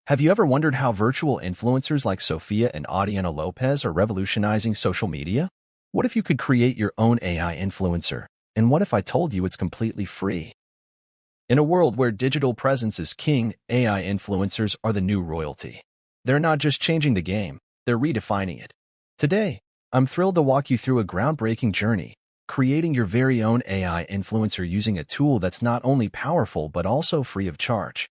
Have you ever wondered how virtual influencers like Sophia and Adriana Lopez are revolutionizing social media? What if you could create your own AI influencer? And what if I told you it's completely free? In a world where digital presence is king, AI influencers are the new royalty. They're not just changing the game, they're redefining it. Today, I'm thrilled to walk you through a groundbreaking journey, creating your very own AI influencer using a tool that's not only powerful but also free of charge.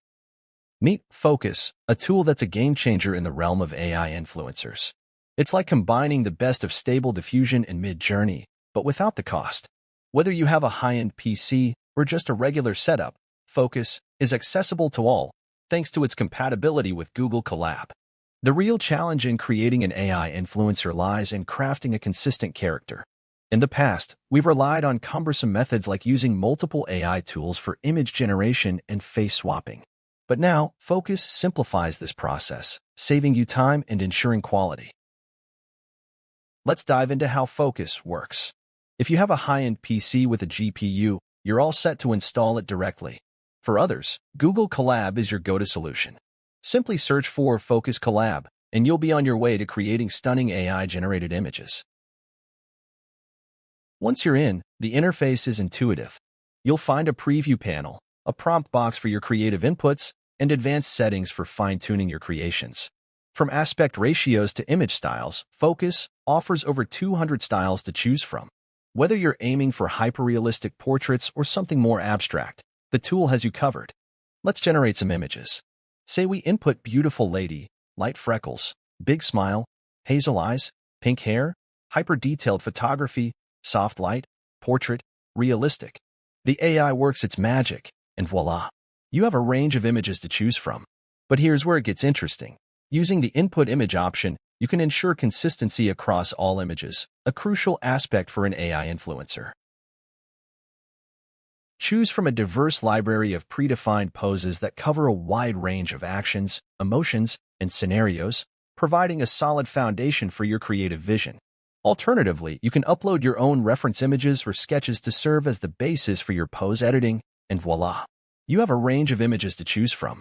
Meet Focus, a tool that's a game-changer in the realm of AI influencers. It's like combining the best of Stable Diffusion and Mid-Journey, but without the cost. Whether you have a high-end PC or just a regular setup, Focus is accessible to all, thanks to its compatibility with Google Colab. The real challenge in creating an AI influencer lies in crafting a consistent character. In the past, we've relied on cumbersome methods like using multiple AI tools for image generation and face swapping. But now, Focus simplifies this process, saving you time and ensuring quality. Let's dive into how Focus works. If you have a high-end PC with a GPU, you're all set to install it directly. For others, Google Colab is your go-to solution. Simply search for Focus Colab, and you'll be on your way to creating stunning AI-generated images. Once you're in, the interface is intuitive. You'll find a preview panel, a prompt box for your creative inputs, and advanced settings for fine-tuning your creations. From aspect ratios to image styles, Focus offers over 200 styles to choose from. Whether you're aiming for hyper-realistic portraits or something more abstract, the tool has you covered. Let's generate some images. Say we input beautiful lady, light freckles, big smile, hazel eyes, pink hair, hyper-detailed photography, soft light, portrait, realistic. The AI works its magic, and voila! You have a range of images to choose from. But here's where it gets interesting. Using the Input Image option, you can ensure consistency across all images, a crucial aspect for an AI influencer. Choose from a diverse library of predefined poses that cover a wide range of actions, emotions, and scenarios, providing a solid foundation for your creative vision. Alternatively, you can upload your own reference images or sketches to serve as the basis for your pose editing, and voila! You have a range of images to choose from.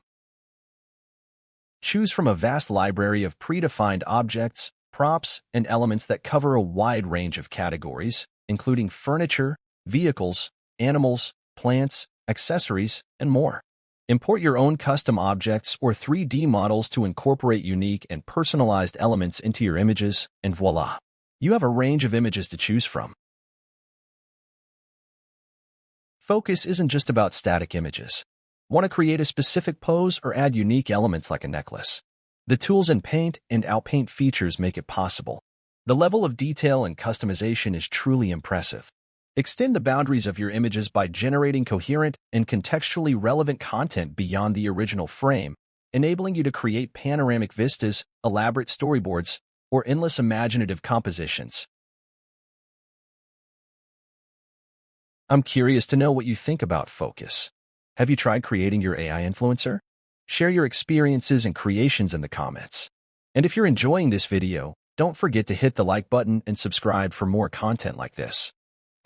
Choose from a vast library of predefined objects, props, and elements that cover a wide range of categories, including furniture, vehicles, animals, plants, accessories, and more. Import your own custom objects or 3D models to incorporate unique and personalized elements into your images, and voila! You have a range of images to choose from. Focus isn't just about static images. Want to create a specific pose or add unique elements like a necklace? The tools and Paint and Outpaint features make it possible. The level of detail and customization is truly impressive. Extend the boundaries of your images by generating coherent and contextually relevant content beyond the original frame, enabling you to create panoramic vistas, elaborate storyboards, or endless imaginative compositions. I'm curious to know what you think about Focus. Have you tried creating your AI influencer? Share your experiences and creations in the comments. And if you're enjoying this video, don't forget to hit the like button and subscribe for more content like this.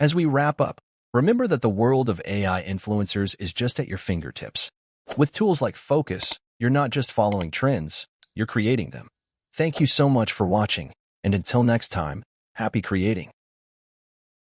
As we wrap up, remember that the world of AI influencers is just at your fingertips. With tools like Focus, you're not just following trends, you're creating them. Thank you so much for watching, and until next time, happy creating.